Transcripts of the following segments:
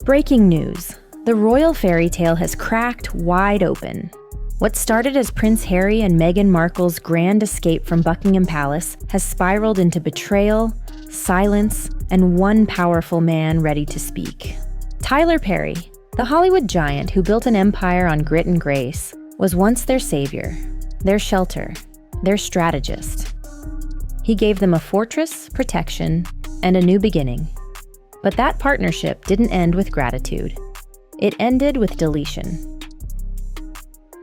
Breaking news. The royal fairy tale has cracked wide open. What started as Prince Harry and Meghan Markle's grand escape from Buckingham Palace has spiraled into betrayal, silence, and one powerful man ready to speak. Tyler Perry, the Hollywood giant who built an empire on grit and grace, was once their savior, their shelter, their strategist. He gave them a fortress, protection, and a new beginning. But that partnership didn't end with gratitude. It ended with deletion.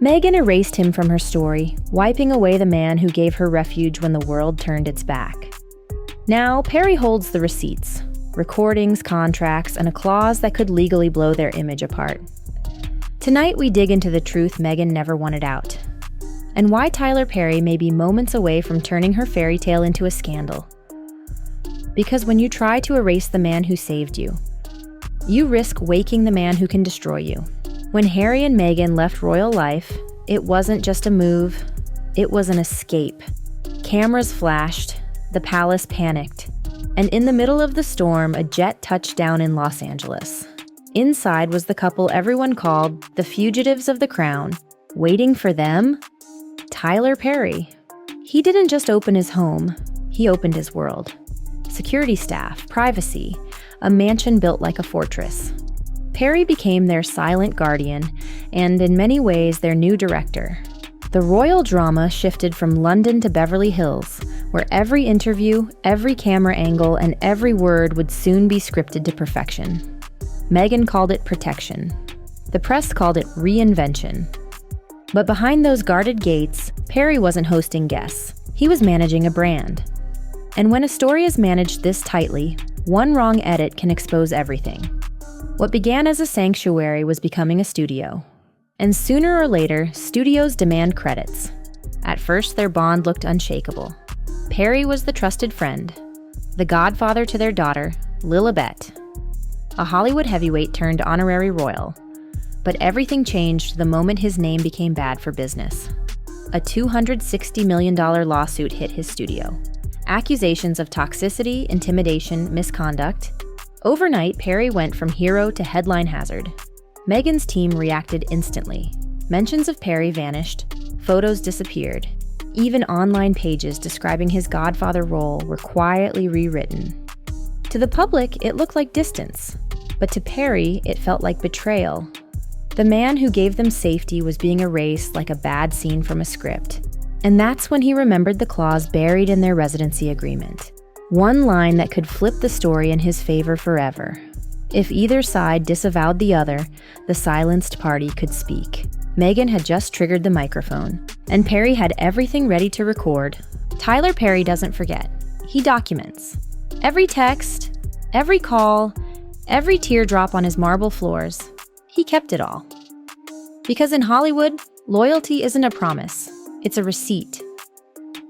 Meghan erased him from her story, wiping away the man who gave her refuge when the world turned its back. Now, Perry holds the receipts, recordings, contracts, and a clause that could legally blow their image apart. Tonight, we dig into the truth Meghan never wanted out, and why Tyler Perry may be moments away from turning her fairy tale into a scandal. Because when you try to erase the man who saved you, you risk waking the man who can destroy you. When Harry and Meghan left royal life, it wasn't just a move, it was an escape. Cameras flashed, the palace panicked, and in the middle of the storm, a jet touched down in Los Angeles. Inside was the couple everyone called the fugitives of the crown. Waiting for them? Tyler Perry. He didn't just open his home, he opened his world. Security staff, privacy, a mansion built like a fortress. Perry became their silent guardian and, in many ways, their new director. The royal drama shifted from London to Beverly Hills, where every interview, every camera angle, and every word would soon be scripted to perfection. Meghan called it protection. The press called it reinvention. But behind those guarded gates, Perry wasn't hosting guests. He was managing a brand. And when a story is managed this tightly, one wrong edit can expose everything. What began as a sanctuary was becoming a studio. And sooner or later, studios demand credits. At first, their bond looked unshakable. Perry was the trusted friend, the godfather to their daughter, Lilibet, a Hollywood heavyweight turned honorary royal. But everything changed the moment his name became bad for business. A $260 million lawsuit hit his studio. Accusations of toxicity, intimidation, misconduct. Overnight, Perry went from hero to headline hazard. Meghan's team reacted instantly. Mentions of Perry vanished, photos disappeared. Even online pages describing his godfather role were quietly rewritten. To the public, it looked like distance, but to Perry, it felt like betrayal. The man who gave them safety was being erased like a bad scene from a script. And that's when he remembered the clause buried in their residency agreement. One line that could flip the story in his favor forever. If either side disavowed the other, the silenced party could speak. Meghan had just triggered the microphone, and Perry had everything ready to record. Tyler Perry doesn't forget. He documents. Every text, every call, every teardrop on his marble floors. He kept it all. Because in Hollywood, loyalty isn't a promise. It's a receipt.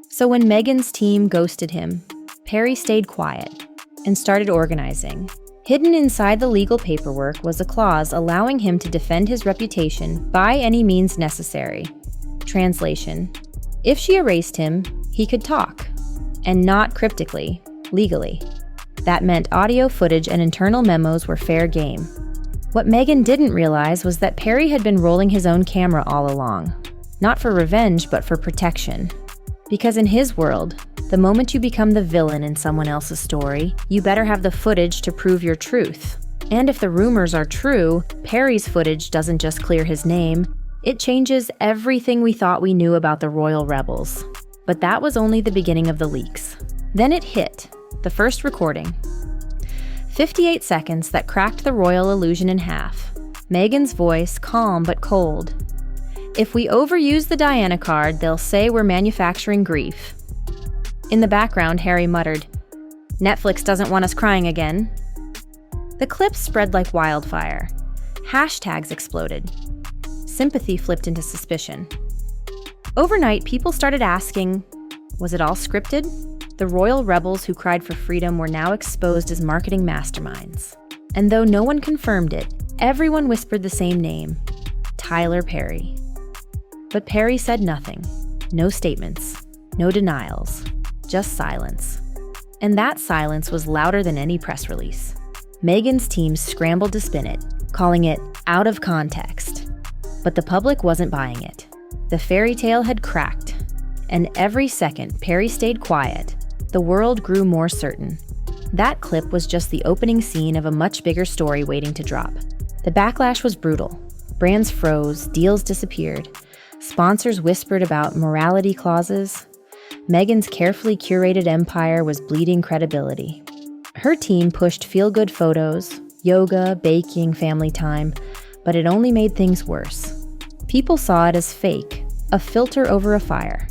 So when Meghan's team ghosted him, Perry stayed quiet and started organizing. Hidden inside the legal paperwork was a clause allowing him to defend his reputation by any means necessary. Translation: if she erased him, he could talk. And not cryptically, legally. That meant audio footage and internal memos were fair game. What Meghan didn't realize was that Perry had been rolling his own camera all along. Not for revenge, but for protection. Because in his world, the moment you become the villain in someone else's story, you better have the footage to prove your truth. And if the rumors are true, Perry's footage doesn't just clear his name, it changes everything we thought we knew about the royal rebels. But that was only the beginning of the leaks. Then it hit, the first recording. 58 seconds that cracked the royal illusion in half. Meghan's voice, calm but cold. If we overuse the Diana card, they'll say we're manufacturing grief. In the background, Harry muttered, "Netflix doesn't want us crying again." The clips spread like wildfire. Hashtags exploded. Sympathy flipped into suspicion. Overnight, people started asking, was it all scripted? The royal rebels who cried for freedom were now exposed as marketing masterminds. And though no one confirmed it, everyone whispered the same name, Tyler Perry. But Perry said nothing. No statements. No denials. Just silence. And that silence was louder than any press release. Meghan's team scrambled to spin it, calling it out of context. But the public wasn't buying it. The fairy tale had cracked, and every second Perry stayed quiet, the world grew more certain. That clip was just the opening scene of a much bigger story waiting to drop. The backlash was brutal. Brands froze, deals disappeared, sponsors whispered about morality clauses. Meghan's carefully curated empire was bleeding credibility. Her team pushed feel-good photos, yoga, baking, family time, but it only made things worse. People saw it as fake, a filter over a fire.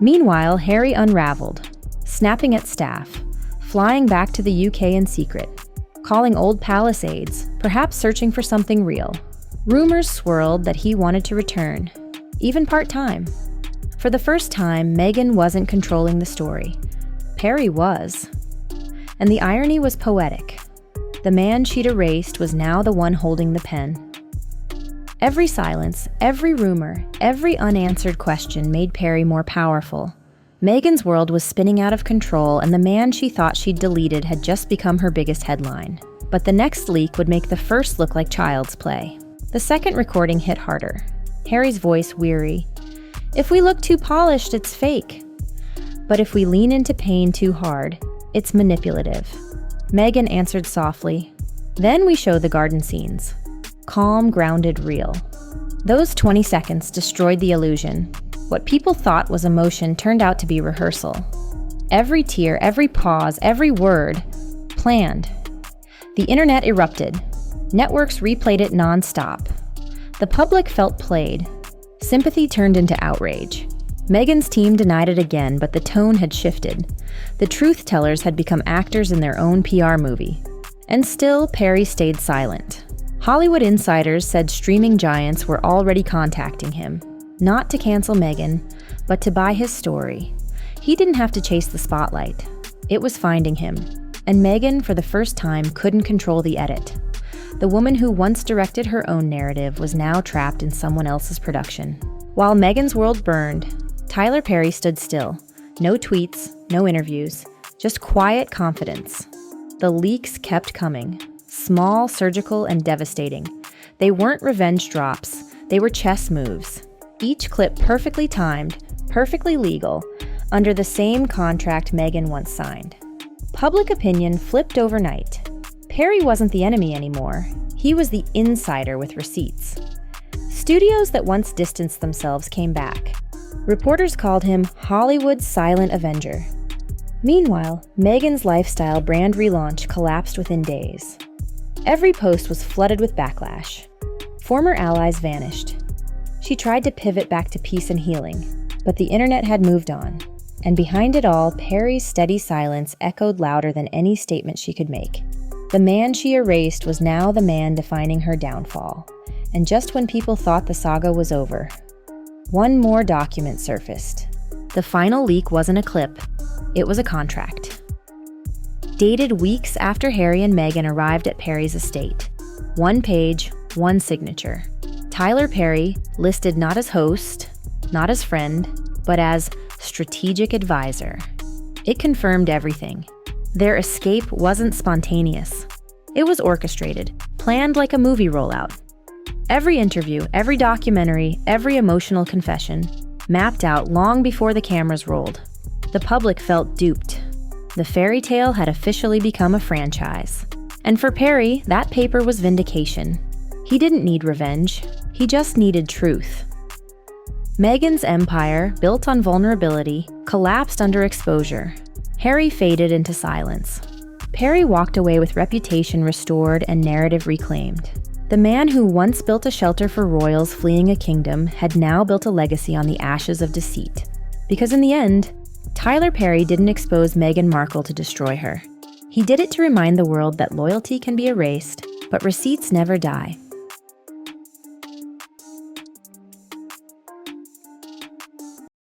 Meanwhile, Harry unraveled, snapping at staff, flying back to the UK in secret, calling old palace aides, perhaps searching for something real. Rumors swirled that he wanted to return, even part-time. For the first time, Meghan wasn't controlling the story. Perry was. And the irony was poetic. The man she'd erased was now the one holding the pen. Every silence, every rumor, every unanswered question made Perry more powerful. Meghan's world was spinning out of control, and the man she thought she'd deleted had just become her biggest headline. But the next leak would make the first look like child's play. The second recording hit harder. Harry's voice weary. If we look too polished, it's fake. But if we lean into pain too hard, it's manipulative. Meghan answered softly. Then we show the garden scenes. Calm, grounded, real. Those 20 seconds destroyed the illusion. What people thought was emotion turned out to be rehearsal. Every tear, every pause, every word, planned. The internet erupted. Networks replayed it non-stop. The public felt played. Sympathy turned into outrage. Meghan's team denied it again, but the tone had shifted. The truth tellers had become actors in their own PR movie. And still, Perry stayed silent. Hollywood insiders said streaming giants were already contacting him, not to cancel Meghan, but to buy his story. He didn't have to chase the spotlight. It was finding him. And Meghan, for the first time, couldn't control the edit. The woman who once directed her own narrative was now trapped in someone else's production. While Meghan's world burned, Tyler Perry stood still. No tweets, no interviews, just quiet confidence. The leaks kept coming. Small, surgical, and devastating. They weren't revenge drops. They were chess moves. Each clip perfectly timed, perfectly legal, under the same contract Meghan once signed. Public opinion flipped overnight. Perry wasn't the enemy anymore. He was the insider with receipts. Studios that once distanced themselves came back. Reporters called him Hollywood's silent avenger. Meanwhile, Meghan's lifestyle brand relaunch collapsed within days. Every post was flooded with backlash. Former allies vanished. She tried to pivot back to peace and healing, but the internet had moved on. And behind it all, Perry's steady silence echoed louder than any statement she could make. The man she erased was now the man defining her downfall. And just when people thought the saga was over, one more document surfaced. The final leak wasn't a clip, it was a contract. Dated weeks after Harry and Meghan arrived at Perry's estate. One page, one signature. Tyler Perry, listed not as host, not as friend, but as strategic advisor. It confirmed everything. Their escape wasn't spontaneous. It was orchestrated, planned like a movie rollout. Every interview, every documentary, every emotional confession, mapped out long before the cameras rolled. The public felt duped. The fairy tale had officially become a franchise. And for Perry, that paper was vindication. He didn't need revenge. He just needed truth. Meghan's empire, built on vulnerability, collapsed under exposure. Harry faded into silence. Perry walked away with reputation restored and narrative reclaimed. The man who once built a shelter for royals fleeing a kingdom had now built a legacy on the ashes of deceit. Because in the end, Tyler Perry didn't expose Meghan Markle to destroy her. He did it to remind the world that loyalty can be erased, but receipts never die.